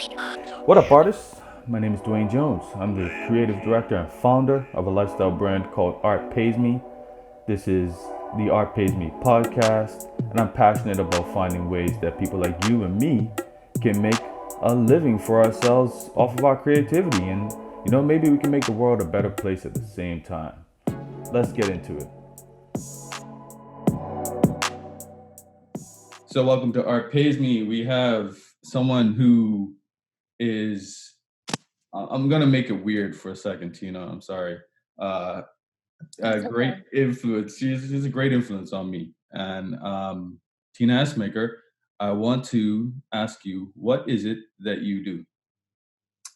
What up, artists? My name is Dwayne Jones. I'm the creative director and founder of a lifestyle brand called Art Pays Me. This is the Art Pays Me podcast, and I'm passionate about finding ways that people like you and me can make a living for ourselves off of our creativity. And, maybe we can make the world a better place at the same time. Let's get into it. So, welcome to Art Pays Me. We have someone who is I'm gonna make it weird for a second, Tina. I'm sorry. A great influence. She's a great influence on me. And Tina Essmaker, I want to ask you, what is it that you do?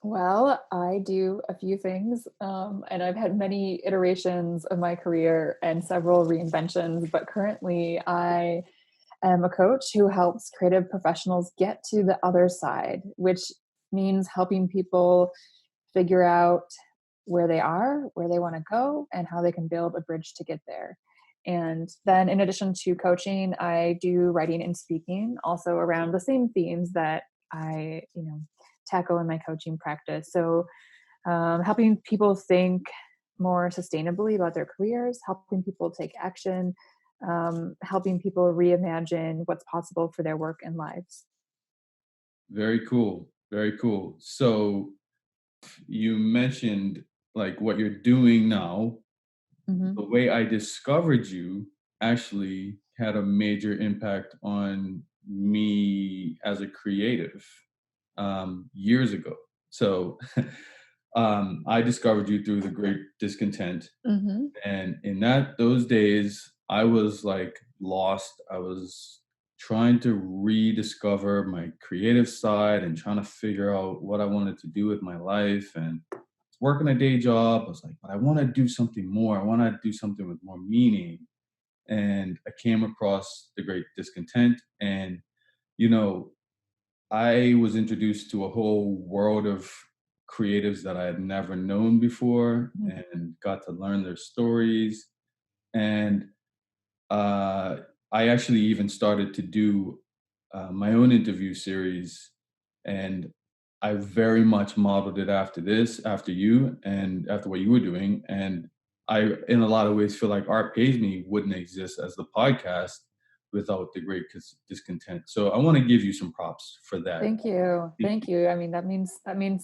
Well, I do a few things, and I've had many iterations of my career and several reinventions, but currently I am a coach who helps creative professionals get to the other side, which means helping people figure out where they are, where they want to go, and how they can build a bridge to get there. And then in addition to coaching, I do writing and speaking also around the same themes that I, tackle in my coaching practice. So helping people think more sustainably about their careers, helping people take action, helping people reimagine what's possible for their work and lives. Very cool. Very cool. So you mentioned like what you're doing now. Hmm. The way I discovered you actually had a major impact on me as a creative years ago. So I discovered you through the Great Discontent, Hmm. and in those days, I was like lost. I was trying to rediscover my creative side and trying to figure out what I wanted to do with my life. And working a day job, I was like, but I want to do something more. I want to do something with more meaning. And I came across the Great Discontent, and you know, I was introduced to a whole world of creatives that I had never known before and got to learn their stories. And uh, I actually even started to do my own interview series. And I very much modeled it after you, and after what you were doing. And I, in a lot of ways, feel like Art Pays Me wouldn't exist as the podcast without the Great Discontent. So I want to give you some props for that. Thank you. Thank you. I mean, that means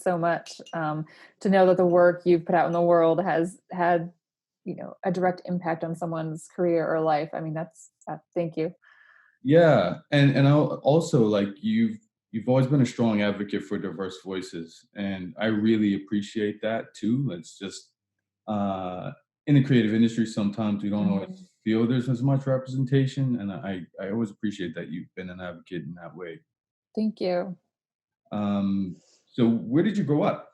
so much, to know that the work you've put out in the world has had, a direct impact on someone's career or life. I mean, thank you. Yeah, and also like you've always been a strong advocate for diverse voices, and I really appreciate that too. It's just uh, in the creative industry, sometimes we don't always Mhm. feel there's as much representation, and I always appreciate that you've been an advocate in that way. Thank you. Um, so where did you grow up?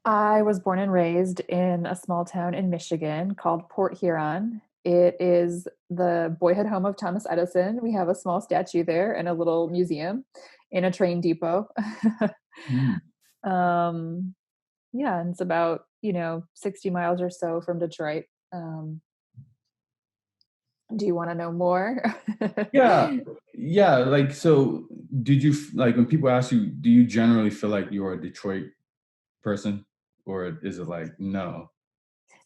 I was born and raised in a small town in Michigan called Port Huron. It is the boyhood home of Thomas Edison. We have a small statue there and a little museum in a train depot. Hmm. um, yeah, and it's about, 60 miles or so from Detroit. Um, do you want to know more? Yeah, yeah. Like, so did you like when people ask you, do you generally feel like you're a Detroit person, or is it like no?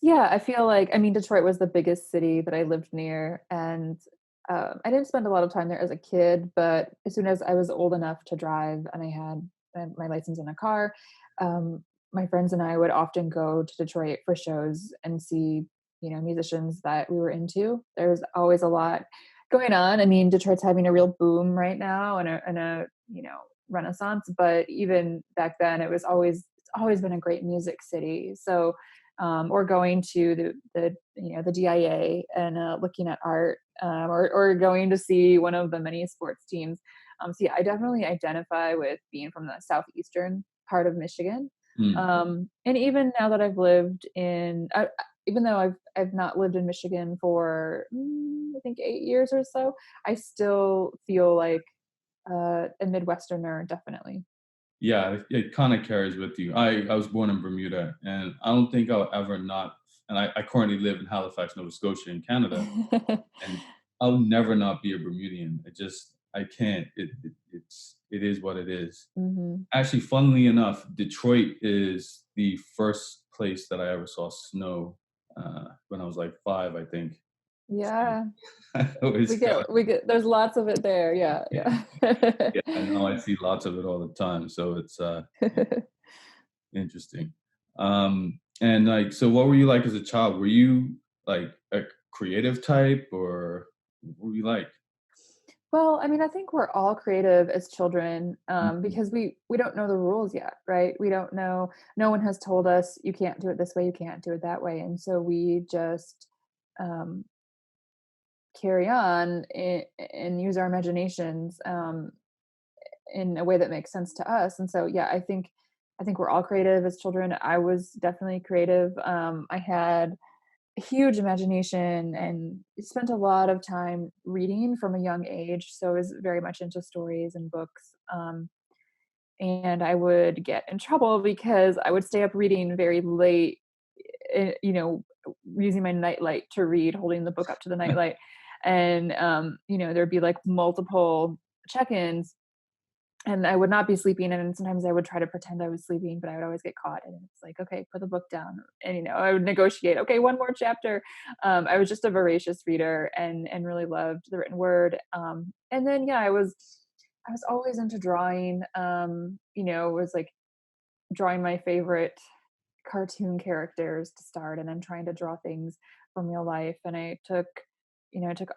Yeah, I feel like, I mean, Detroit was the biggest city that I lived near, and I didn't spend a lot of time there as a kid, but as soon as I was old enough to drive and I had my license in a car, um, my friends and I would often go to Detroit for shows and see, musicians that we were into. There's always a lot going on. I mean, Detroit's having a real boom right now and a renaissance, but even back then, it's always been a great music city. So or going to the DIA and looking at art, or going to see one of the many sports teams. So yeah, I definitely identify with being from the southeastern part of Michigan. Hmm. And even now that I've lived even though I've not lived in Michigan for I think 8 years or so, I still feel like a Midwesterner, definitely. Yeah, it kind of carries with you. I was born in Bermuda, and I don't think I'll ever not. And I currently live in Halifax, Nova Scotia, in Canada, and I'll never not be a Bermudian. I can't. it is what it is. Mhm. Actually, funnily enough, Detroit is the first place that I ever saw snow, when I was like 5, I think. So, Yeah. I always got We get there's lots of it there. Yeah, yeah. yeah, I know I see lots of it all the time, so it's, interesting. And, like, so what were you like as a child? Were you, like, a creative type, or what were you like? Well, I mean, I think we're all creative as children, Mhm. because we don't know the rules yet, right? We don't know. No one has told us you can't do it this way, you can't do it that way, and so we just um, carry on and use our imaginations in a way that makes sense to us. And so, yeah, I think we're all creative as children. I was definitely creative. I had a huge imagination and spent a lot of time reading from a young age. So I was very much into stories and books. And I would get in trouble because I would stay up reading very late, you know, using my nightlight to read, holding the book up to the nightlight. And, there'd be like multiple check ins and I would not be sleeping, and sometimes I would try to pretend I was sleeping, but I would always get caught, and it's like, "Okay, put the book down," and, I would negotiate, "Okay, 1 more chapter." I was just a voracious reader and really loved the written word, and then, yeah, I was always into drawing, was, like, drawing my favorite cartoon characters to start and then trying to draw things from real life. And I took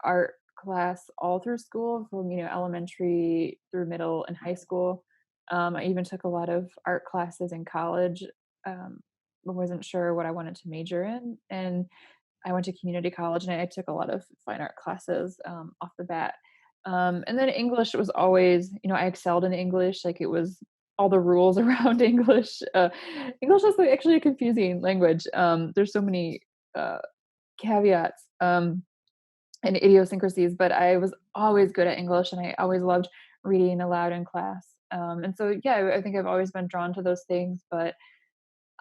art class all through school from, elementary through middle and high school. I even took a lot of art classes in college. I wasn't sure what I wanted to major in. And I went to community college and I took a lot of fine art classes off the bat. And then English was always, I excelled in English. Like it was all the rules around English. English is like actually a confusing language. There's so many uh, caveats and idiosyncrasies, but I was always good at English and I always loved reading aloud in class. And so, yeah, I think I've always been drawn to those things, but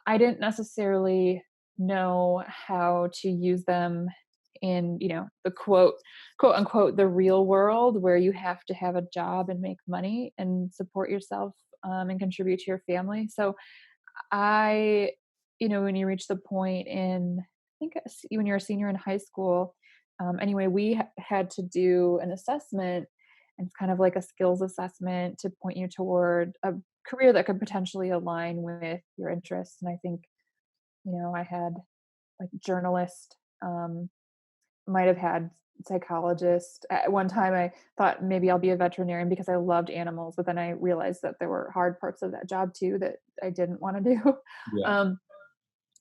I didn't necessarily know how to use them in, the quote unquote, the real world where you have to have a job and make money and support yourself and contribute to your family. So I, when you reach the point in, I think when you're a senior in high school, anyway, we had to do an assessment and it's kind of like a skills assessment to point you toward a career that could potentially align with your interests. And I think, I had like journalist, might have had psychologist. At one time, I thought maybe I'll be a veterinarian because I loved animals, but then I realized that there were hard parts of that job too that I didn't want to do. Yeah. Um,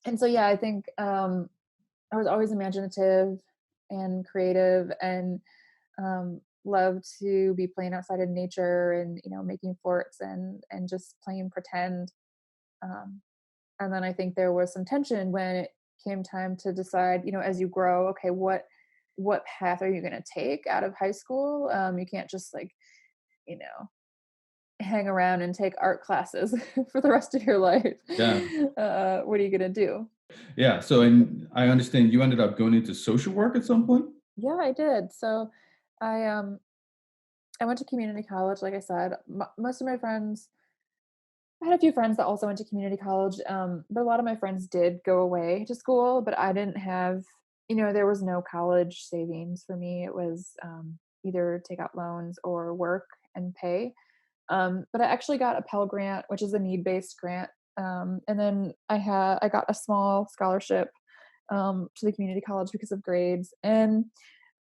and so, yeah, I think I was always imaginative and creative and loved to be playing outside in nature and making forts and just playing pretend. Um, and then I think there was some tension when it came time to decide, as you grow, okay, what path are you going to take out of high school? You can't just like, you know, hang around and take art classes for the rest of your life. Yeah. What are you going to do? Yeah, so and I understand you ended up going into social work at some point? Yeah, I did. So I um I went to community college, like I said. Most of my friends, I had a few friends that also went to community college, but a lot of my friends did go away to school, but I didn't have, there was no college savings for me. It was either take out loans or work and pay. But I actually got a Pell Grant, which is a need-based grant, and then I got a small scholarship to the community college because of grades, and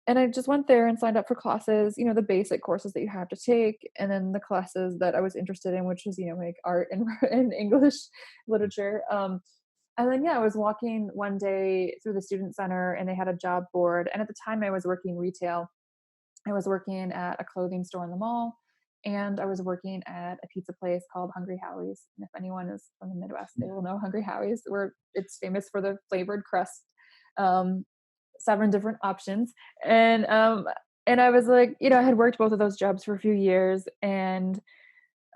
I just went there and signed up for classes, the basic courses that you have to take, and then the classes that I was interested in, which was, like art and, and English literature. And then, yeah, I was walking one day through the student center and they had a job board. And at the time I was working retail. I was working at a clothing store in the mall and I was working at a pizza place called Hungry Howie's. And if anyone is from the Midwest, they will know Hungry Howie's, where it's famous for the flavored crust. Um, 7 different options. And I was like, I had worked both of those jobs for a few years and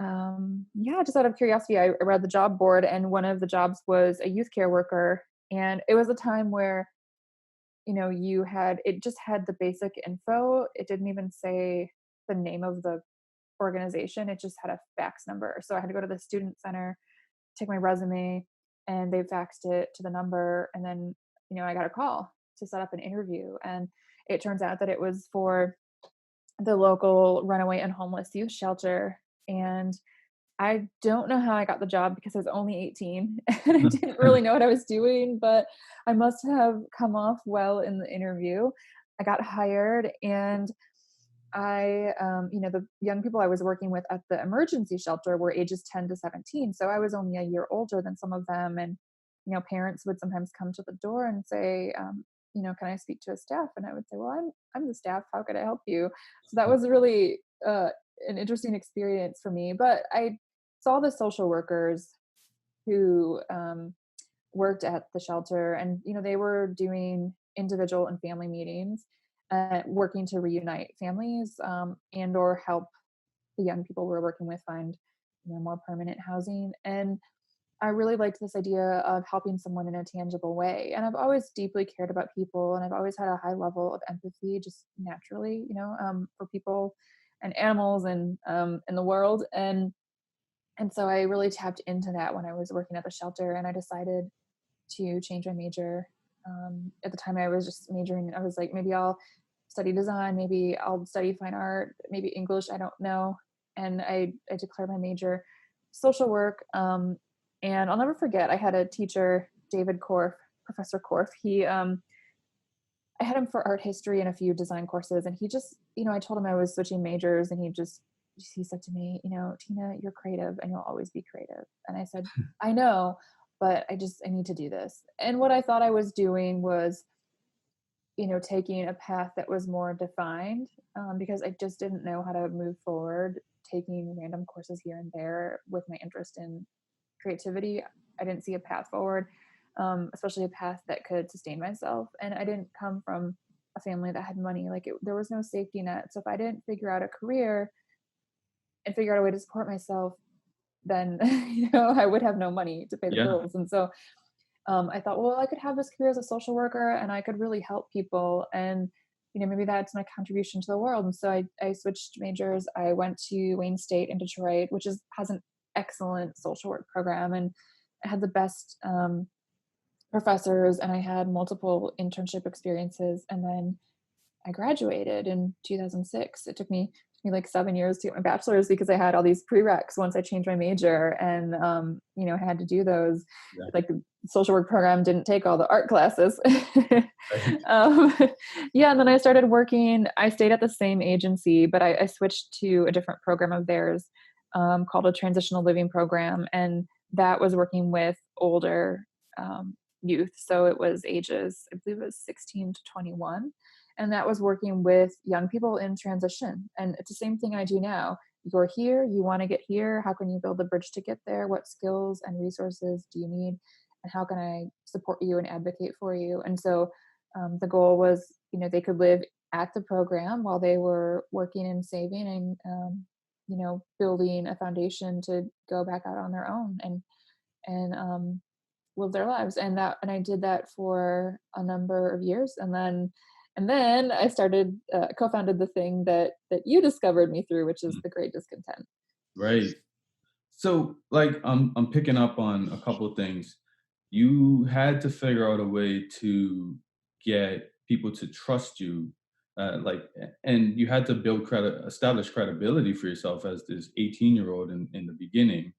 yeah, just out of curiosity, I read the job board and one of the jobs was a youth care worker. And it was a time where, it just had the basic info. It didn't even say the name of the organization. It just had a fax number. So I had to go to the student center, take my resume, and they faxed it to the number. And then, I got a call to set up an interview. And it turns out that it was for the local runaway and homeless youth shelter. And I don't know how I got the job because I was only 18 and I didn't really know what I was doing, but I must have come off well in the interview. I got hired, and the young people I was working with at the emergency shelter were ages 10 to 17. So I was only a year older than some of them. And, parents would sometimes come to the door and say, can I speak to a staff? And I would say, well, I'm the staff. How could I help you? So that was really an interesting experience for me. But I saw the social workers who worked at the shelter, and they were doing individual and family meetings, working to reunite families, and or help the young people we're working with find more permanent housing. And I really liked this idea of helping someone in a tangible way. And I've always deeply cared about people, and I've always had a high level of empathy, just naturally, for people and animals and in the world. And so I really tapped into that when I was working at the shelter, and I decided to change my major. At the time, I was just majoring. I was like, maybe I'll study design, maybe I'll study fine art, maybe English. I don't know. And I declared my major social work. And I'll never forget, I had a teacher, David Korf, Professor Korf. I had him for art history and a few design courses, and he just, I told him I was switching majors, and he said to me, Tina, you're creative and you'll always be creative. And I said, I know, but I need to do this. And what I thought I was doing was, taking a path that was more defined, because I just didn't know how to move forward, taking random courses here and there with my interest in creativity. I didn't see a path forward, especially a path that could sustain myself. And I didn't come from a family that had money. There was no safety net. So if I didn't figure out a career and figure out a way to support myself, then I would have no money to pay the Yeah. bills. And so I thought, well, I could have this career as a social worker, and I could really help people, and maybe that's my contribution to the world. And so I switched majors. I went to Wayne State in Detroit, which has an excellent social work program, and I had the best professors, and I had multiple internship experiences. And then I graduated in 2006. It took me like 7 years to get my bachelor's because I had all these prereqs once I changed my major, and I had to do those. Yeah. Like the social work program didn't take all the art classes. Right. Yeah, and then I started working. I stayed at the same agency, but I switched to a different program of theirs, called a transitional living program, and that was working with older youth. So it was ages, I believe it was 16 to 21. And that was working with young people in transition. And it's the same thing I do now. You're here, you want to get here. How can you build the bridge to get there? What skills and resources do you need? And how can I support you and advocate for you? And so the goal was, they could live at the program while they were working and saving, and, building a foundation to go back out on their own and live their lives. And I did that for a number of years. And then I started, co-founded the thing that you discovered me through, which is the Great Discontent. Right. So, like, I'm picking up on a couple of things. You had to figure out a way to get people to trust you, and you had to establish credibility for yourself as this 18-year-old in the beginning,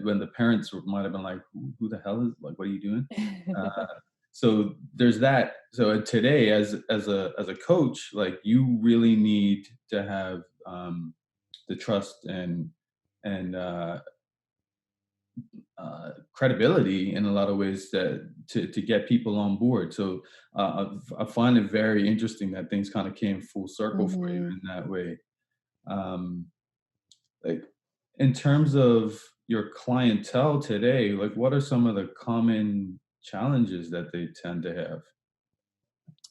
when the parents might have been like, who the hell is, like, what are you doing? Uh, so there's that. So today, as a coach, like, you really need to have the trust and credibility in a lot of ways to get people on board. So I find it very interesting that things kind of came full circle for you Mhm. in that way. Um, like, in terms of your clientele today, like, what are some of the common challenges that they tend to have?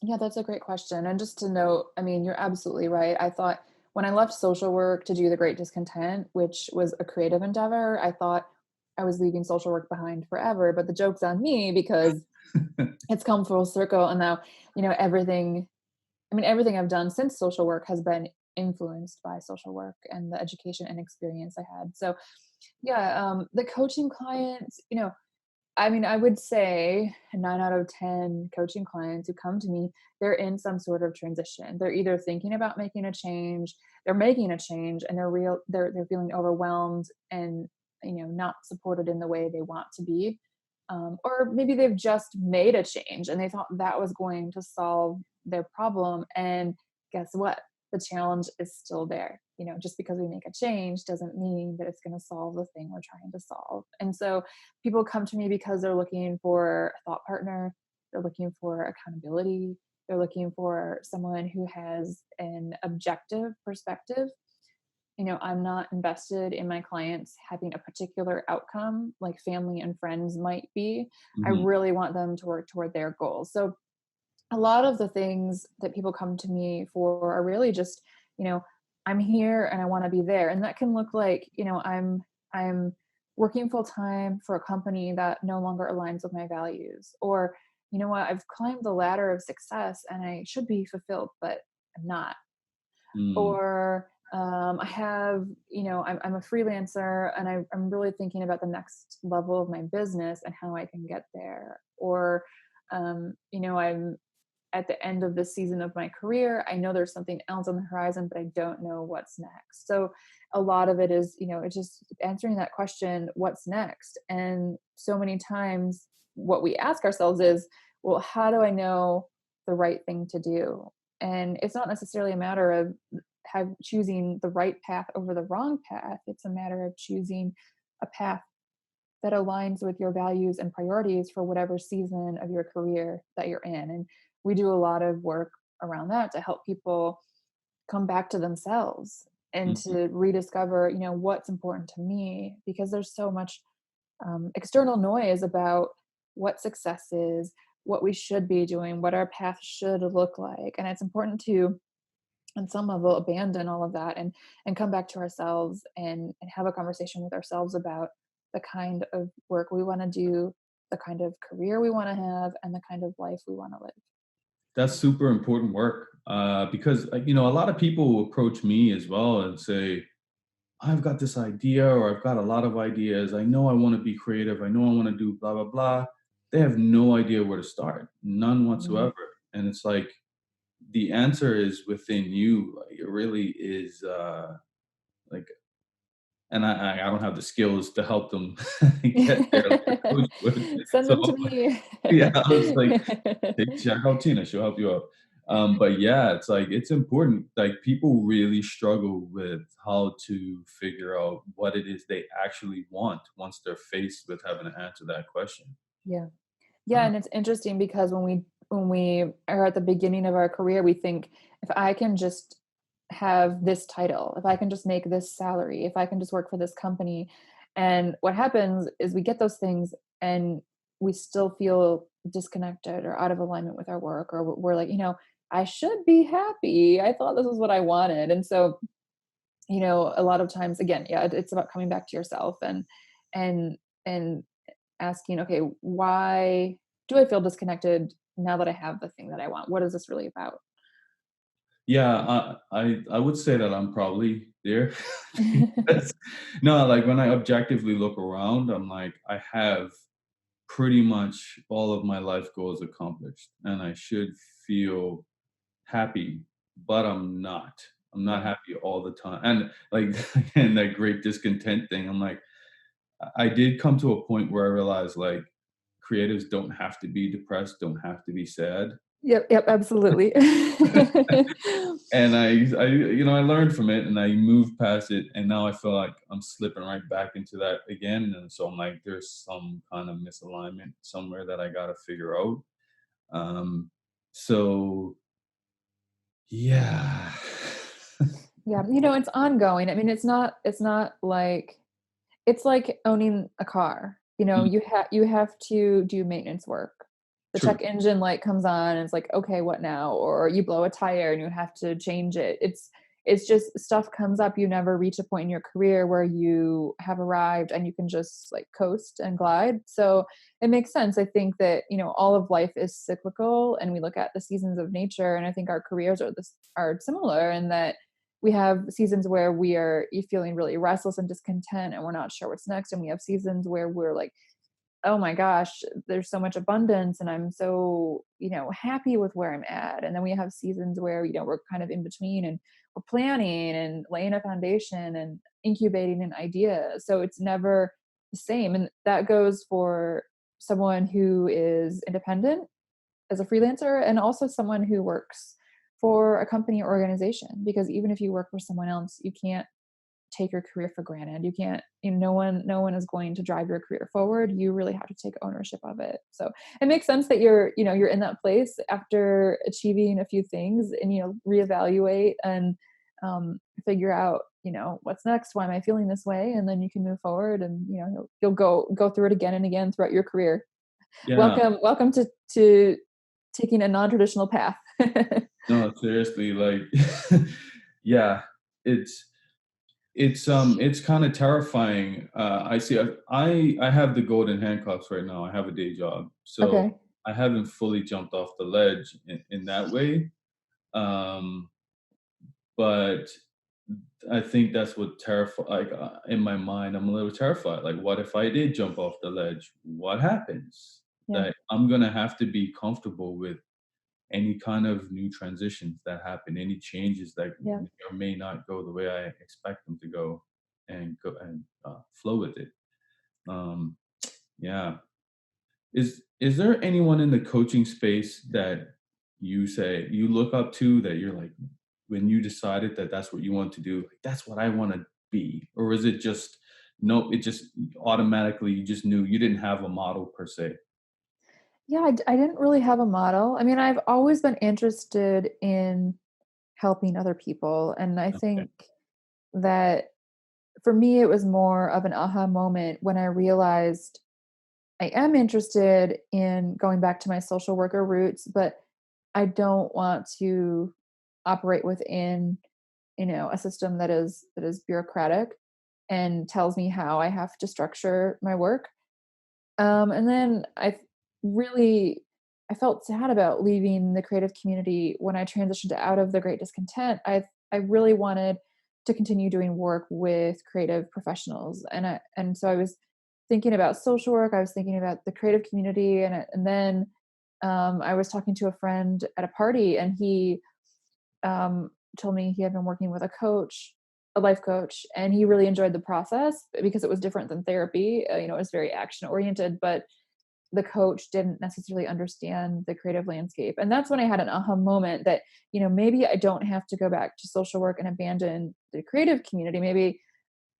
Yeah, that's a great question. And just to note, I mean, you're absolutely right. I thought when I left social work to do the Great Discontent, which was a creative endeavor, I thought I was leaving social work behind forever. But the joke's on me because it's come full circle. And now, everything I've done since social work has been influenced by social work and the education and experience I had. So yeah, the coaching clients, I mean, I would say 9 out of 10 coaching clients who come to me, they're in some sort of transition. They're either thinking about making a change, they're making a change, and they're feeling overwhelmed and not supported in the way they want to be. Or maybe they've just made a change and they thought that was going to solve their problem. And guess what? The challenge is still there. Just because we make a change doesn't mean that it's going to solve the thing we're trying to solve. And so people come to me because they're looking for a thought partner, they're looking for accountability, they're looking for someone who has an objective perspective. I'm not invested in my clients having a particular outcome like family and friends might be. I Mhm. really want them to work toward their goals. So a lot of the things that people come to me for are really just, you know, I'm here and I want to be there. And that can look like, I'm working full time for a company that no longer aligns with my values. Or, you know what, I've climbed the ladder of success and I should be fulfilled, but I'm not. Mm. Or I have, I'm a freelancer and I'm really thinking about the next level of my business and how I can get there. Or, I'm at the end of the season of my career. I know there's something else on the horizon, but I don't know what's next. So a lot of it is, it's just answering that question, what's next? And so many times what we ask ourselves is, well, how do I know the right thing to do? And it's not necessarily a matter of choosing the right path over the wrong path. It's a matter of choosing a path that aligns with your values and priorities for whatever season of your career that you're in. And we do a lot of work around that to help people come back to themselves and Mhm. to rediscover, what's important to me, because there's so much external noise about what success is, what we should be doing, what our path should look like. And it's important to, on some level, abandon all of that and come back to ourselves and have a conversation with ourselves about the kind of work we want to do, the kind of career we want to have, and the kind of life we want to live. That's super important work, because, a lot of people will approach me as well and say, I've got this idea, or I've got a lot of ideas. I know I want to be creative. I know I want to do blah, blah, blah. They have no idea where to start, none Mhm. whatsoever. And it's like the answer is within you. Like, it really is, like, and I don't have the skills to help them get there like a coach would. Send So, them to me. yeah, I was like, hey, check out Tina, she'll help you out. But yeah, it's like it's important. Like people really struggle with how to figure out what it is they actually want once they're faced with having to answer that question. Yeah. Yeah, Uh, and it's interesting because when we are at the beginning of our career, we think, if I can just have this title, if I can just make this salary, if I can just work for this company. And what happens is we get those things and we still feel disconnected or out of alignment with our work, or we're like, I should be happy. I thought this was what I wanted. And so, a lot of times, again, yeah, it's about coming back to yourself and and asking, okay, why do I feel disconnected now that I have the thing that I want? What is this really about? yeah, I would say that I'm probably there. Because, no, like when I objectively look around, I'm like, I have pretty much all of my life goals accomplished, and I should feel happy, but I'm not. I'm not Right. happy all the time. And like again, that great discontent thing, I'm like, I did come to a point where I realized like creatives don't have to be depressed, don't have to be sad. Yep, yep, absolutely. And I learned from it and I moved past it. And now I feel like I'm slipping right back into that again. And so I'm like, there's some kind of misalignment somewhere that I got to figure out. Um, so yeah. Yeah, it's ongoing. I mean, it's not like it's like owning a car. Mm, You have to do maintenance work. The true. check engine light comes on and it's like, okay, what now? Or you blow a tire and you have to change it. It's just stuff comes up. You never reach a point in your career where you have arrived and you can just like coast and glide. So it makes sense. I think that, all of life is cyclical and we look at the seasons of nature, and I think our careers are similar in that we have seasons where we are feeling really restless and discontent and we're not sure what's next. And we have seasons where we're like, oh my gosh, there's so much abundance and I'm so, happy with where I'm at. And then we have seasons where, we're kind of in between and we're planning and laying a foundation and incubating an idea. So it's never the same. And that goes for someone who is independent as a freelancer and also someone who works for a company or organization, because even if you work for someone else, you can't take your career for granted. You can't, no one is going to drive your career forward. You really have to take ownership of it. So it makes sense that you're in that place after achieving a few things and, reevaluate and figure out, what's next? Why am I feeling this way? And then you can move forward and, you'll go through it again and again throughout your career. Yeah. Welcome to taking a non-traditional path. No, seriously, like, yeah, it's it's kind of terrifying. I see. I have the golden handcuffs right now. I have a day job, so Okay. I haven't fully jumped off the ledge in that way. Um, but I think that's what terrified. Like, in my mind, I'm a little terrified. Like, what if I did jump off the ledge? What happens? Yeah. That I'm gonna have to be comfortable with any kind of new transitions that happen, any changes that Yeah. may or may not go the way I expect them to go, and flow with it. Um, yeah. Is there anyone in the coaching space that you say you look up to, that you're like, when you decided that that's what you want to do, like, that's what I want to be, or is it just no? It just automatically, you just knew, you didn't have a model per se. Yeah, I didn't really have a model. I mean, I've always been interested in helping other people, and I Okay. think that for me, it was more of an aha moment when I realized I am interested in going back to my social worker roots, but I don't want to operate within, a system that is bureaucratic and tells me how I have to structure my work. And then really I felt sad about leaving the creative community when I transitioned out of the Great Discontent. I really wanted to continue doing work with creative professionals, and so I was thinking about social work. I was thinking about the creative community, and then I was talking to a friend at a party, and he told me he had been working with a life coach, and he really enjoyed the process because it was different than therapy. It was very action oriented, but the coach didn't necessarily understand the creative landscape. And that's when I had an aha moment that, maybe I don't have to go back to social work and abandon the creative community. Maybe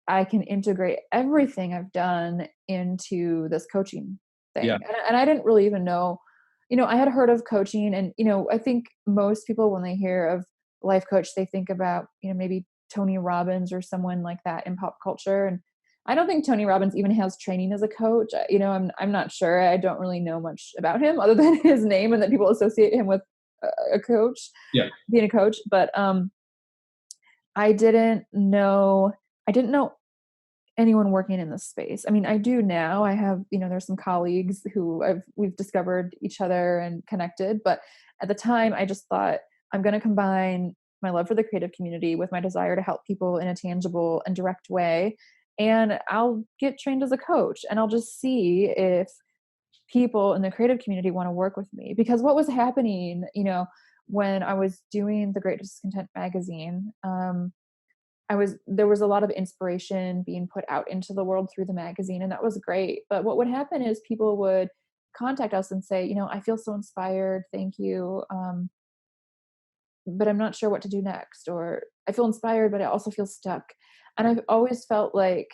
I can integrate everything I've done into this coaching Yeah. thing. And I didn't really even know, I had heard of coaching, and, I think most people, when they hear of life coach, they think about, maybe Tony Robbins or someone like that in pop culture. And I don't think Tony Robbins even has training as a coach. I'm not sure. I don't really know much about him other than his name and that people associate him with a coach, Yeah. being a coach. But I didn't know anyone working in this space. I mean, I do now. I have, there's some colleagues who we've discovered each other and connected, but at the time I just thought, I'm going to combine my love for the creative community with my desire to help people in a tangible and direct way, and I'll get trained as a coach, and I'll just see if people in the creative community want to work with me. Because what was happening, when I was doing the Great Discontent magazine, there was a lot of inspiration being put out into the world through the magazine, and that was great. But what would happen is people would contact us and say, I feel so inspired, thank you, but I'm not sure what to do next, or I feel inspired but I also feel stuck. And I've always felt like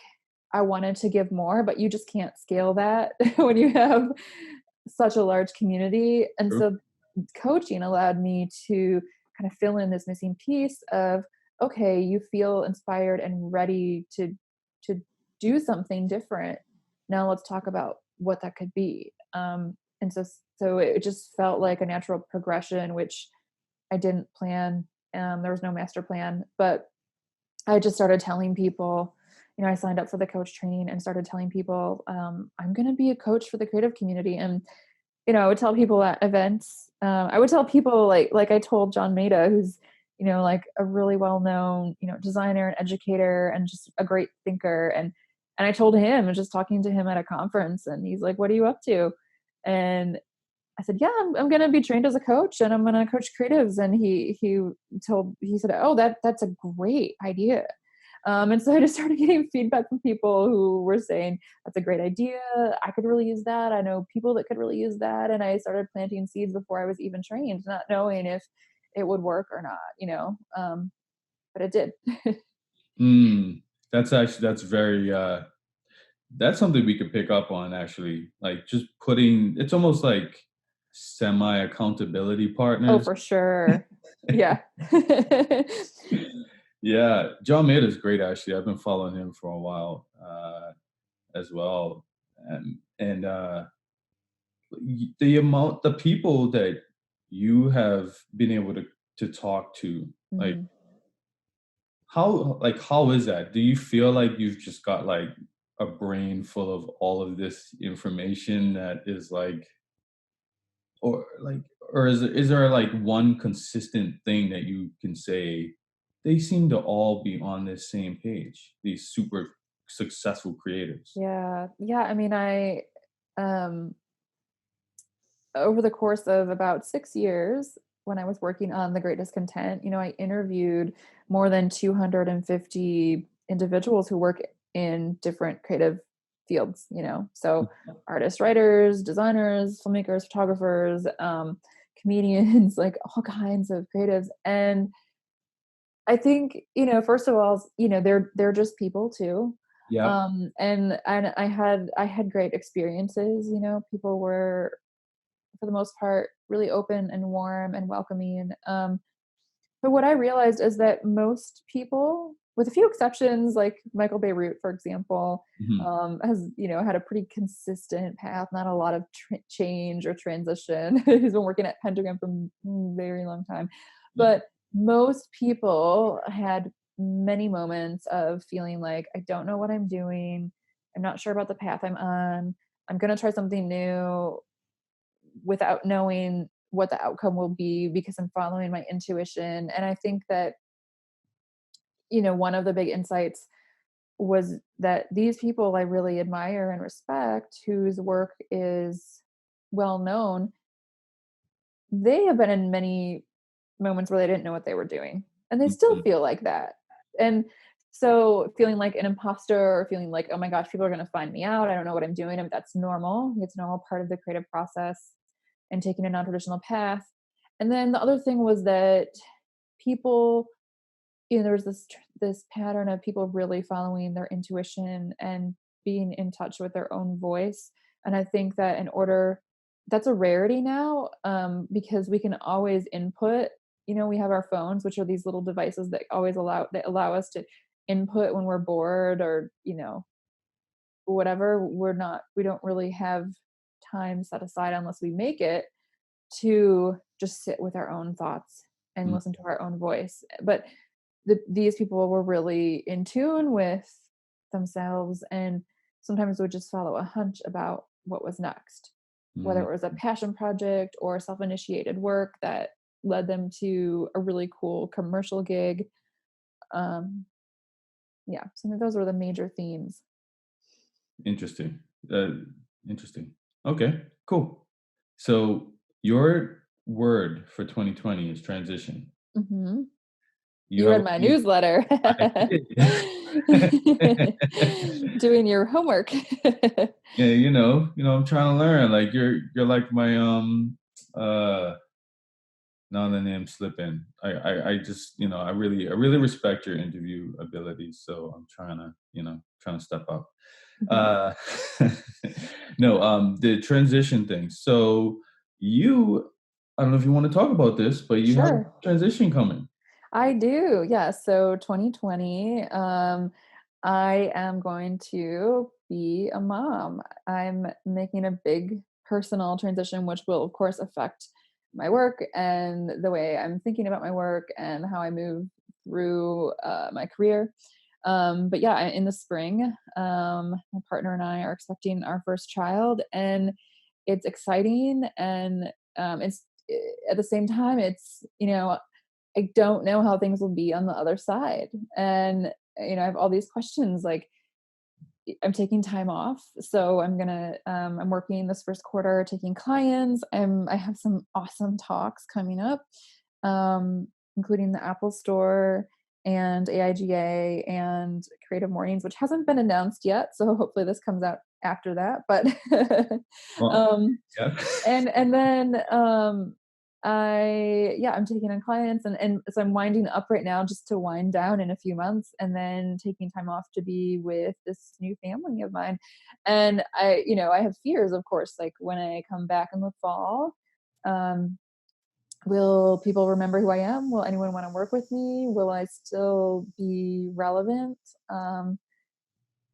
I wanted to give more, but you just can't scale that when you have such a large community. And True. so coaching allowed me to kind of fill in this missing piece of, okay, you feel inspired and ready to do something different. Now let's talk about what that could be. And so it just felt like a natural progression, which I didn't plan. There was no master plan, but I just started telling people, I signed up for the coach training and started telling people, I'm going to be a coach for the creative community. And, I would tell people at events, I would tell people like I told John Maida, who's like a really well-known, designer and educator and just a great thinker. And I told him, just talking to him at a conference, and he's like, "What are you up to?" And I said, "Yeah, I'm gonna be trained as a coach, and I'm gonna coach creatives." And he said, "Oh, that's a great idea." And so I just started getting feedback from people who were saying, "That's a great idea. I could really use that. I know people that could really use that." And I started planting seeds before I was even trained, not knowing if it would work or not. But it did. Mm, that's very that's something we could pick up on, actually. Like, just putting it's almost like semi accountability Oh, partners. for sure. Yeah. Yeah, John Mayer is great, actually. I've been following him for a while, as well. And the people that you have been able to talk to, like, Mhm. how is that? Do you feel like you've just got like a brain full of all of this information that is like, or like, or is there like one consistent thing that you can say they seem to all be on this same page, these super successful creatives? Yeah. Yeah, I mean, um over the course of about 6 years, when I was working on The Great Discontent, I interviewed more than 250 individuals who work in different creative fields. So artists, writers, designers, filmmakers, photographers, comedians, like all kinds of creatives. And I think, first of all, they're just people too. Yep. And I had great experiences. People were, for the most part, really open and warm and welcoming. But what I realized is that most people, with a few exceptions, like Michael Beirut, for example, Mhm. has had a pretty consistent path, not a lot of change or transition. He's been working at Pentagram for a very long time, Yeah. but most people had many moments of feeling like, I don't know what I'm doing. I'm not sure about the path I'm on. I'm going to try something new without knowing what the outcome will be because I'm following my intuition. And I think that, one of the big insights was that these people I really admire and respect, whose work is well known, they have been in many moments where they didn't know what they were doing. And they still Mhm. feel like that. And so feeling like an imposter or feeling like, oh my gosh, people are going to find me out. I don't know what I'm doing. And that's normal. It's a normal part of the creative process and taking a non-traditional path. And then the other thing was that people, there was this pattern of people really following their intuition and being in touch with their own voice. And I think that that's a rarity now, because we can always input. We have our phones, which are these little devices that allow us to input when we're bored or whatever. We don't really have time set aside unless we make it to just sit with our own thoughts and Mm. listen to our own voice. But these people were really in tune with themselves and sometimes would just follow a hunch about what was next, whether Mm. it was a passion project or self-initiated work that led them to a really cool commercial gig. Um, yeah, so those were the major themes. Interesting. Interesting. Okay, cool. So your word for 2020 is transition. Hmm. You You have read a my few. newsletter. I did. Doing your homework. Yeah, I'm trying to learn. Like, you're like my uh now the name slipping. I just, I really respect your interview abilities, so I'm trying to step up. Mhm. Uh no, the transition thing. So you I don't know if you want to talk about this, but you have a Sure. transition coming. I do. Yeah. So 2020, I am going to be a mom. I'm making a big personal transition, which will, of course, affect my work and the way I'm thinking about my work and how I move through my career. But yeah, in the spring, my partner and I are expecting our first child, and it's exciting. And it's at the same time, it's I don't know how things will be on the other side. And, I have all these questions, like, I'm taking time off, so I'm working this first quarter, taking clients. I have some awesome talks coming up, including the Apple Store and AIGA and Creative Mornings, which hasn't been announced yet. So hopefully this comes out after that. But Well, um, yeah. and then I'm taking on clients, and so I'm winding up right now just to wind down in a few months, and then taking time off to be with this new family of mine. And I have fears, of course, like when I come back in the fall, um will people remember who I am? Will anyone want to work with me? Will I still be relevant?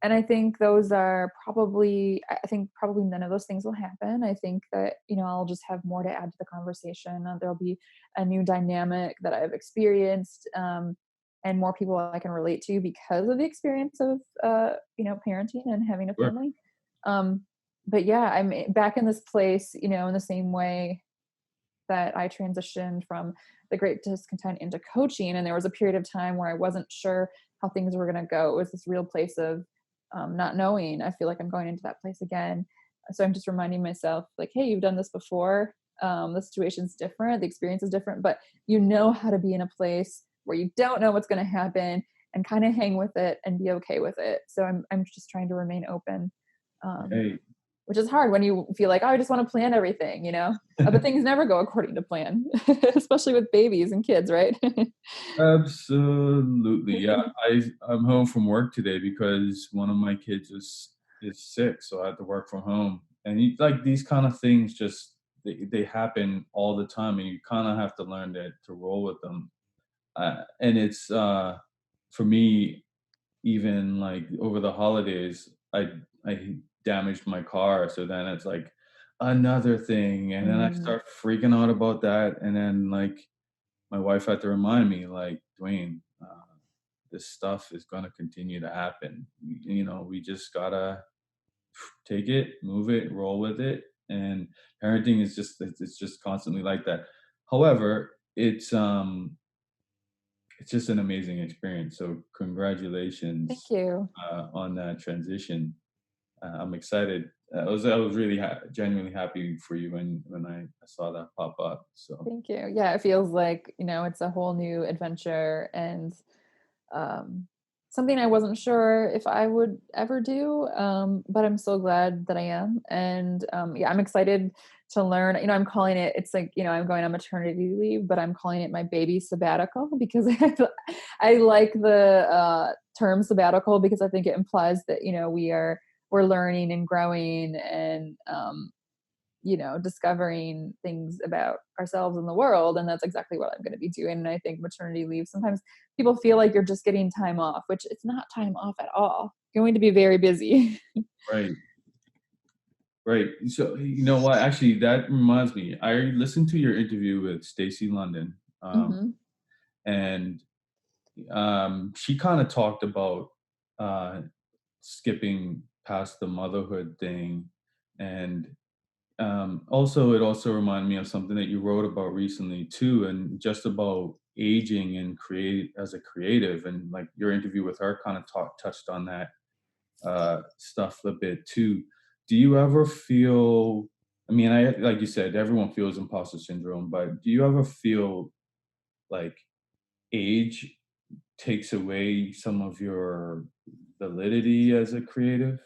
And I think those are probably, I think probably none of those things will happen. I think that, I'll just have more to add to the conversation. There'll be a new dynamic that I've experienced, and more people I can relate to because of the experience of, parenting and having a Sure. family. Um, but yeah, I'm back in this place, in the same way that I transitioned from the Great Discontent into coaching. And there was a period of time where I wasn't sure how things were going to go. It was this real place of not knowing. I feel like I'm going into that place again. So I'm just reminding myself, like, hey, you've done this before. The situation's different, the experience is different, but you know how to be in a place where you don't know what's going to happen and kind of hang with it and be okay with it. So I'm just trying to remain open. Um, Hey, which is hard when you feel like, oh, I just want to plan everything. But things never go according to plan, especially with babies and kids, right? absolutely. Yeah. I'm home from work today because one of my kids is sick, so I had to work from home. And like these kind of things just they happen all the time, and you kind of have to learn to roll with them. And it's for me, even like over the holidays, I damaged my car, so then it's like another thing, and then I Mm, start freaking out about that, and then like my wife had to remind me, like, Dwayne, this stuff is gonna continue to happen. We just gotta take it, move it, roll with it, and parenting is just it's just constantly like that. However, it's just an amazing experience. So thank congratulations you. on that transition. I'm excited. I was really genuinely happy for you when I saw that pop up. So Thank you. Yeah, it feels like, it's a whole new adventure, and um, something I wasn't sure if I would ever do. But I'm so glad that I am. And yeah, I'm excited to learn. I'm calling it, it's like, I'm going on maternity leave, but I'm calling it my baby sabbatical because I like the term sabbatical because I think it implies that, we're learning and growing and, discovering things about ourselves and the world. And that's exactly what I'm going to be doing. And I think maternity leave, sometimes people feel like you're just getting time off, which it's not time off at all. You're going to be very busy. right, right. So you know what? Actually, that reminds me. I listened to your interview with Stacey London, Hmm. and she kind of talked about uh, skipping past the motherhood thing, and also it also reminded me of something that you wrote about recently too, and just about aging and create as a creative, and like your interview with her kind of touched on that stuff a bit too. Do you ever feel? I mean, I like you said, everyone feels imposter syndrome, but do you ever feel like age takes away some of your validity as a creative?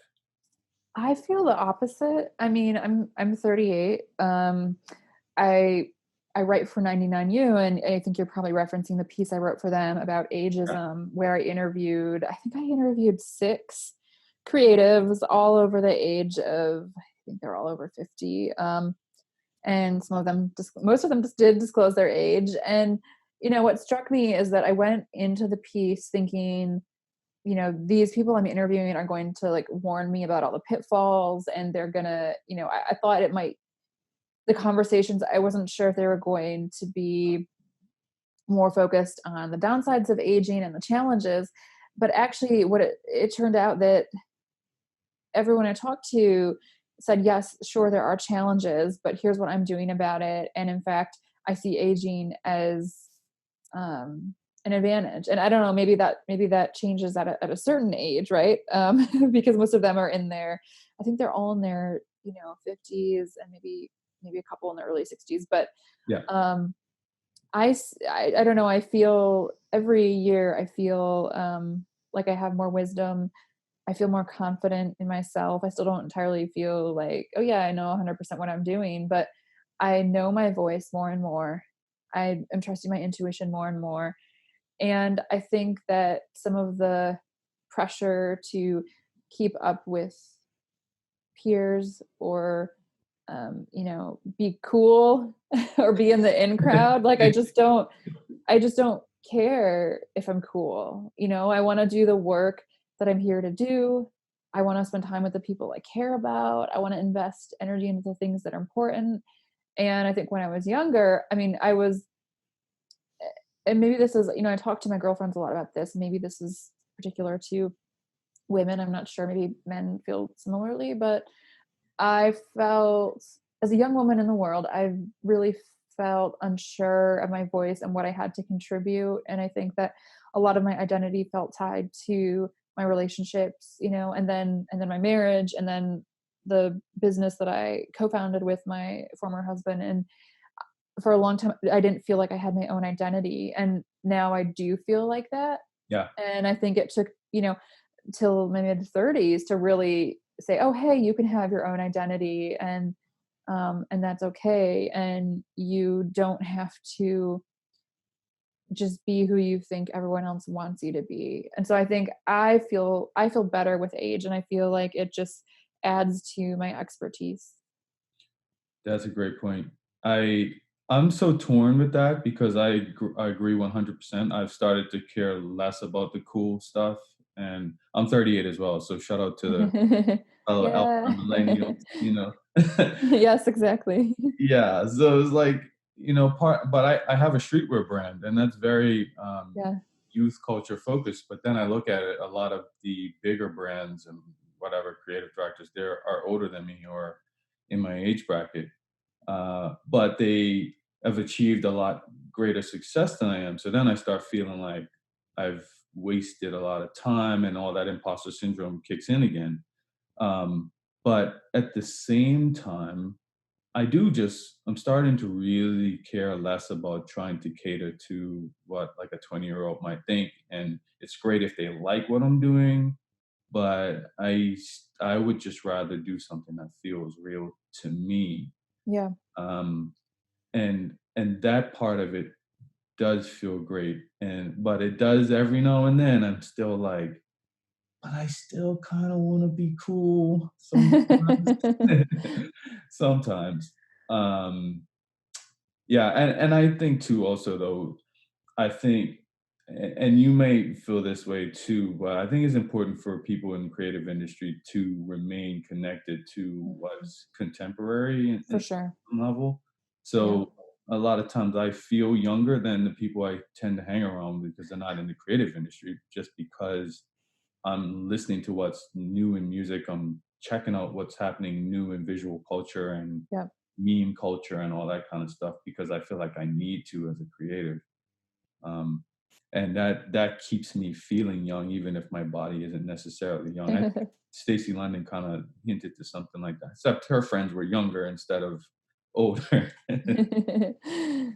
I feel the opposite. I mean, I'm 38. I I write for 99U, and I think you're probably referencing the piece I wrote for them about ageism, where I think I interviewed 6 creatives all over the age of, I think they're all over 50. And some of them, most of them just did disclose their age. And, what struck me is that I went into the piece thinking, these people I'm interviewing are going to like warn me about all the pitfalls, and they're gonna, I thought it might, the conversations, I wasn't sure if they were going to be more focused on the downsides of aging and the challenges. But actually, it turned out that everyone I talked to said, yes, sure, there are challenges, but here's what I'm doing about it. And in fact, I see aging as an advantage. And I don't know, maybe that changes at a certain age, right? Because most of them are in their, I think they're all in their, 50s, and maybe a couple in their early 60s. But Yeah. um, I don't know. I feel every year, I feel like I have more wisdom. I feel more confident in myself. I still don't entirely feel like, oh yeah, I know 100% what I'm doing, but I know my voice more and more. I am trusting my intuition more and more. And I think that some of the pressure to keep up with peers, or be cool or be in the in crowd, like I just don't care if I'm cool. I want to do the work that I'm here to do. I want to spend time with the people I care about. I want to invest energy into the things that are important. And I think when I was younger, I mean, and maybe this is, I talk to my girlfriends a lot about this. Maybe this is particular to women. I'm not sure. Maybe men feel similarly, but I felt, as a young woman in the world, I really felt unsure of my voice and what I had to contribute. And I think that a lot of my identity felt tied to my relationships, and then my marriage, and then the business that I co-founded with my former husband. And for a long time, I didn't feel like I had my own identity. And now I do feel like that. Yeah. And I think it took, till my mid 30s to really say, oh, hey, you can have your own identity, and that's okay. And you don't have to just be who you think everyone else wants you to be. And so I think I feel better with age, and I feel like it just adds to my expertise. That's a great point. I I'm so torn with that because I agree 100%. I've started to care less about the cool stuff, and I'm 38 as well. So shout out to the fellow alpha Yeah. millennials. Yes, exactly. Yeah. So it's like, but I have a streetwear brand, and that's very Yeah. youth culture focused. But then I look at it, a lot of the bigger brands and whatever creative directors there are older than me or in my age bracket, but they have achieved a lot greater success than I am. So then I start feeling like I've wasted a lot of time, and all that imposter syndrome kicks in again. But at the same time, I'm starting to really care less about trying to cater to what like a 20-year-old might think. And it's great if they like what I'm doing, but I would just rather do something that feels real to me. Yeah. Um, and that part of it does feel great. But it does every now and then I'm still like, but I still kind of want to be cool sometimes. Sometimes. Um, yeah, and I think too also though, I think and you may feel this way too, but I think it's important for people in the creative industry to remain connected to Mhm. what's contemporary For in sure. some level. Yeah. So a lot of times I feel younger than the people I tend to hang around because they're not in the creative industry, just because I'm listening to what's new in music. I'm checking out what's happening new in visual culture and Yep. meme culture and all that kind of stuff because I feel like I need to as a creative. Um, and that keeps me feeling young, even if my body isn't necessarily young. I think Stacey London kind of hinted to something like that, except her friends were younger instead of older. Yeah,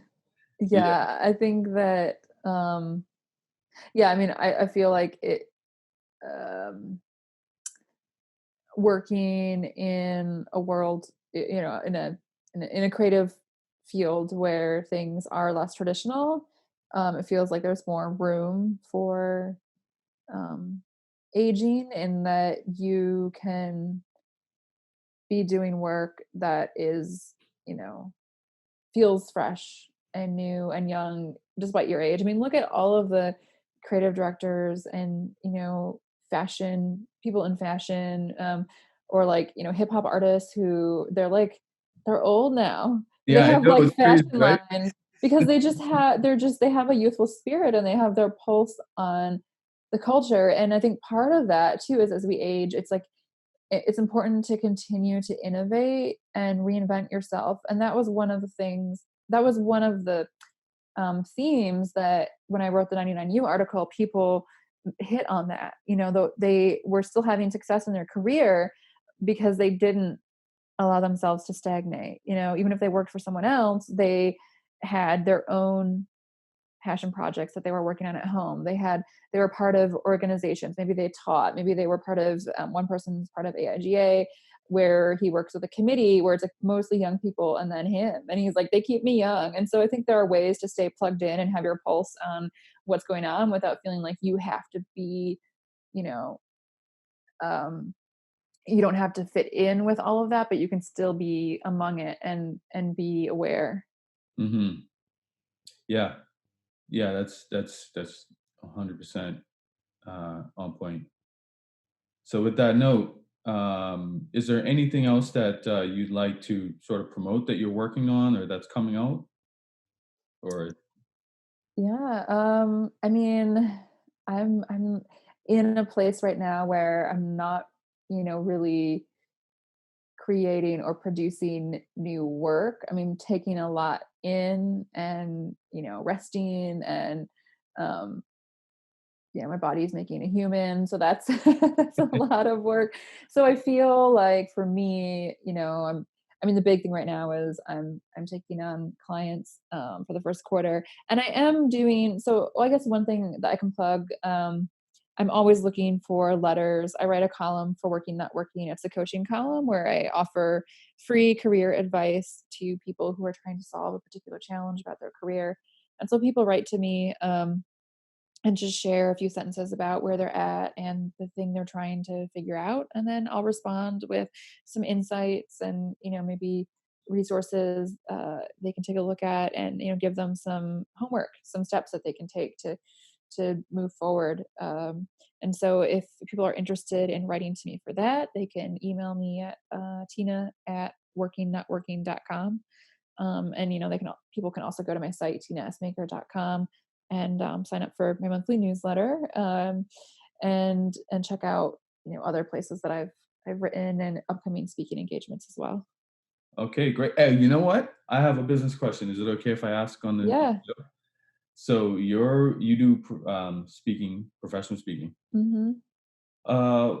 Yeah, I think that, yeah, I mean, I feel like um, working in a world, in a creative field where things are less traditional, it feels like there's more room for um, aging, in that you can be doing work that is, you know, feels fresh and new and young despite your age. I mean, look at all of the creative directors and, fashion people in fashion, or like, hip hop artists who they're old now. They yeah, I have know like it's crazy, fashion right? lines because they have a youthful spirit, and they have their pulse on the culture. And I think part of that too is, as we age, it's important to continue to innovate and reinvent yourself. And that was one of the themes that when I wrote the 99U article, people hit on that. Though they were still having success in their career because they didn't allow themselves to stagnate. Even if they worked for someone else, they had their own passion projects that they were working on at home. They were part of organizations. Maybe they taught. Maybe they were part of one person's part of AIGA, where he works with a committee where it's like mostly young people, and then him. And he's like, they keep me young. And so I think there are ways to stay plugged in and have your pulse on what's going on without feeling like you have to be, you know, um, you don't have to fit in with all of that, but you can still be among it and be aware. Hmm. Yeah. Yeah. That's 100% on point. So with that note, is there anything else that you'd like to sort of promote that you're working on or that's coming out? Or Yeah, I mean, I'm in a place right now where I'm not, really creating or producing new work. I mean, taking a lot in and, resting and um my body is making a human, so that's that's a lot of work. So I feel like for me, I mean, the big thing right now is I'm taking on clients for the first quarter, and I am doing so. Well, I guess one thing that I can plug. I'm always looking for letters. I write a column for Working Not Working. It's a coaching column where I offer free career advice to people who are trying to solve a particular challenge about their career. And so people write to me. And just share a few sentences about where they're at and the thing they're trying to figure out, and then I'll respond with some insights and maybe resources they can take a look at, and give them some homework, some steps that they can take to move forward. And so if people are interested in writing to me for that, they can email me at tina@workingnotworking.com. And people can also go to my site tinaessmaker.com and sign up for my monthly newsletter, and check out other places that I've written and upcoming speaking engagements as well. okay, great. Hey, you know what? I have a business question. Is it okay if I ask on the Yeah. show? So you do speaking, professional speaking. Hmm. Uh,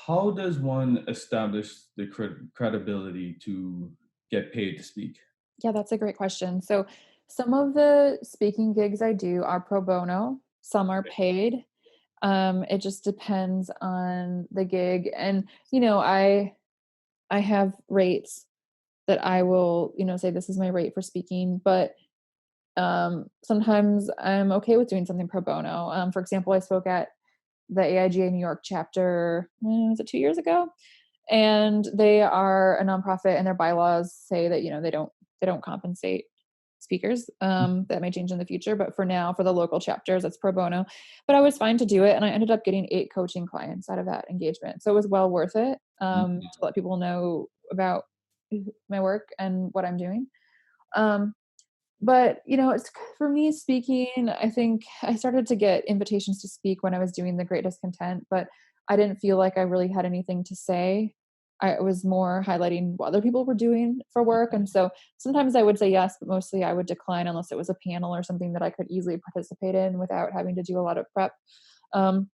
how does one establish the credibility to get paid to speak? Yeah, that's a great question. So some of the speaking gigs I do are pro bono, some are paid. It just depends on the gig. And I have rates that I will, say this is my rate for speaking, but sometimes I'm okay with doing something pro bono. For example, I spoke at the AIGA New York chapter, was it 2 years ago? And they are a nonprofit, and their bylaws say that they don't compensate speakers. That may change in the future, but for now, for the local chapters, it's pro bono. But I was fine to do it, and I ended up getting 8 coaching clients out of that engagement, so it was well worth it Mhm. to let people know about my work and what I'm doing. Um, but, it's for me speaking, I think I started to get invitations to speak when I was doing the Great Discontent, but I didn't feel like I really had anything to say. I was more highlighting what other people were doing for work, and so sometimes I would say yes, but mostly I would decline unless it was a panel or something that I could easily participate in without having to do a lot of prep. Um,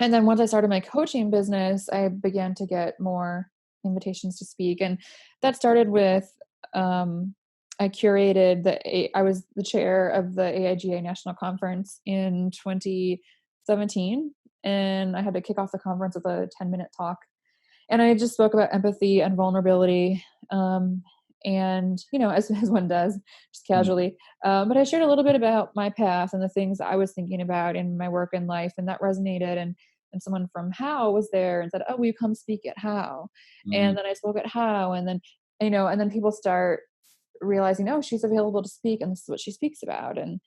and then once I started my coaching business, I began to get more invitations to speak. And that started with I was the chair of the AIGA National Conference in 2017. And I had to kick off the conference with a 10-minute talk. And I just spoke about empathy and vulnerability. And, as one does, just Mhm. casually. But I shared a little bit about my path and the things I was thinking about in my work and life, and that resonated. And someone from How was there and said, "Oh, will you come speak at How?" Mhm. And then I spoke at How, and then people start realizing, oh, she's available to speak, and this is what she speaks about. And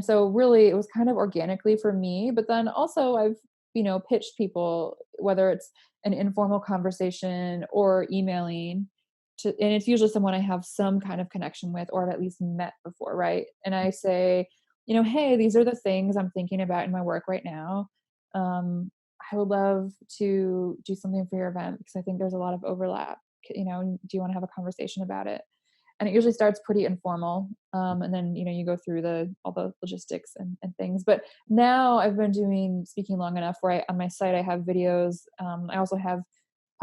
so really it was kind of organically for me, but then also I've, pitched people, whether it's an informal conversation or emailing and it's usually someone I have some kind of connection with or I've at least met before. Right. And I say, hey, these are the things I'm thinking about in my work right now. I would love to do something for your event because I think there's a lot of overlap. Do you want to have a conversation about it? And it usually starts pretty informal. And then, you go through all the logistics and things. But now I've been doing speaking long enough where on my site, I have videos. I also have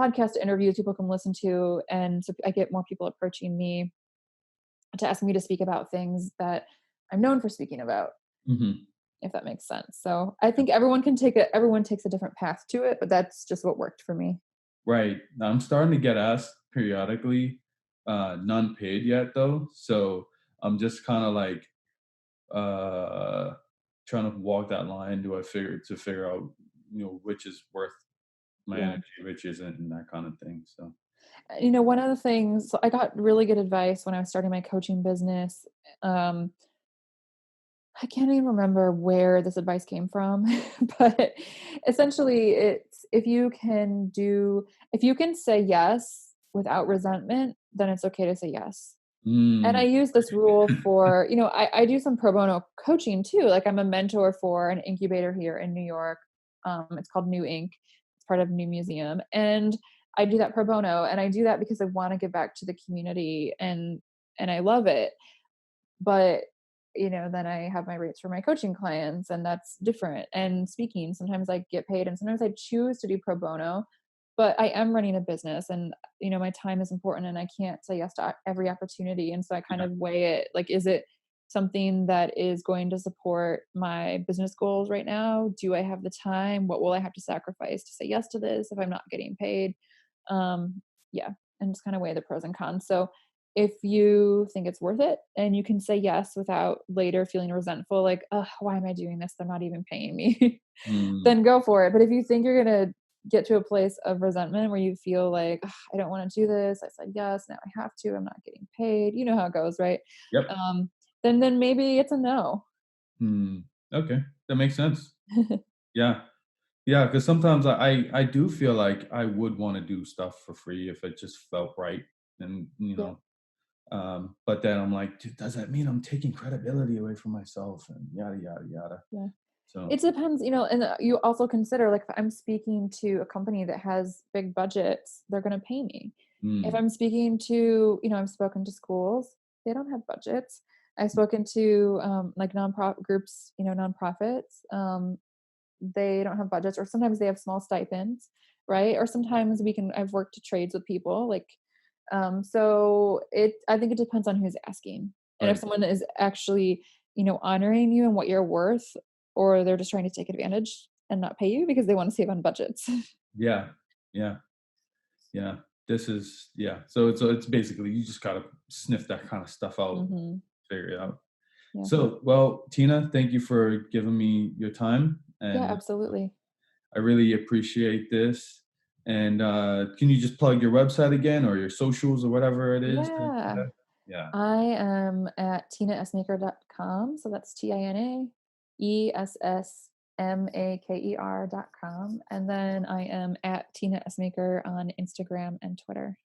podcast interviews people can listen to. And so I get more people approaching me to ask me to speak about things that I'm known for speaking about, Mhm. if that makes sense. So I think everyone takes a different path to it, but that's just what worked for me. Right. I'm starting to get asked periodically, none paid yet though. So I'm just kind of like uh trying to walk that line. Do I figure out, which is worth my Yeah. energy, which isn't, and that kind of thing. So One of the things, so I got really good advice when I was starting my coaching business. Um, I can't even remember where this advice came from, but essentially it's if you can say yes without resentment, then it's okay to say yes. And I mm, use this rule for, I do some pro bono coaching too. Like I'm a mentor for an incubator here in New York. It's called New Inc. It's part of New Museum. And I do that pro bono. And I do that because I want to give back to the community and I love it. But, then I have my rates for my coaching clients and that's different. And speaking, sometimes I get paid and sometimes I choose to do pro bono, but I am running a business and, my time is important and I can't say yes to every opportunity. And so I kind yeah. of weigh it like, is it something that is going to support my business goals right now? Do I have the time? What will I have to sacrifice to say yes to this if I'm not getting paid? Yeah. And just kind of weigh the pros and cons. So if you think it's worth it and you can say yes without later feeling resentful, like, oh, why am I doing this? They're not even paying me. Mm, Then go for it. But if you think you're going to get to a place of resentment where you feel like, "Ugh, I don't want to do this. I said yes. Now I have to. I'm not getting paid." You know how it goes, right? yep. Um, then maybe it's a no. Mm, okay. That makes sense. Yeah. Yeah. Because sometimes I do feel like I would want to do stuff for free if it just felt right. And, Yeah. but then I'm like, "Dude, does that mean I'm taking credibility away from myself?" And yada, yada, yada. Yeah. So, It depends, and you also consider, like, if I'm speaking to a company that has big budgets, they're gonna pay me. If mm, I'm speaking to I've spoken to schools, they don't have budgets. I've spoken to, like, nonprofit groups, nonprofits, they don't have budgets, or sometimes they have small stipends, right? Or sometimes I've worked to trades with people, like, so I think it depends on who's asking. And if right. someone is actually, honoring you and what you're worth, or they're just trying to take advantage and not pay you because they want to save on budgets. Yeah. Yeah. Yeah. Yeah. So it's basically you just gotta sniff that kind of stuff out, Hmm. figure it out. Yeah. So, well, Tina, thank you for giving me your time, Yeah, and absolutely. I really appreciate this. And can you just plug your website again, or your socials, or whatever it is that you Yeah. have? Yeah. I am at tinaessmaker.com. So that's TinaEssmaker.com. And then I am at Tina Essmaker on Instagram and Twitter.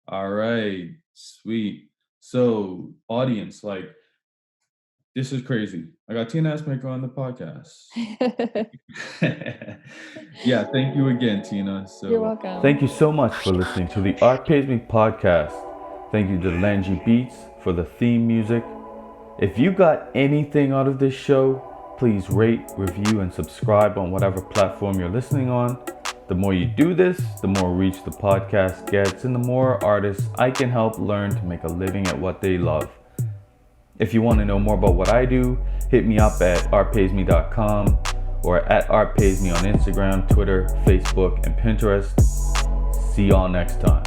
All right. Sweet. So, audience, like, this is crazy. I got Tina Essmaker on the podcast. Yeah, thank you again, Tina. You're So, welcome. Thank you so much for listening to the Art Pays Me podcast. Thank you to Langy Beats for the theme music. If you got anything out of this show, please rate, review, and subscribe on whatever platform you're listening on. The more you do this, the more reach the podcast gets, and the more artists I can help learn to make a living at what they love. If you want to know more about what I do, hit me up at artpaysme.com or at artpaysme on Instagram, Twitter, Facebook, and Pinterest. See y'all next time.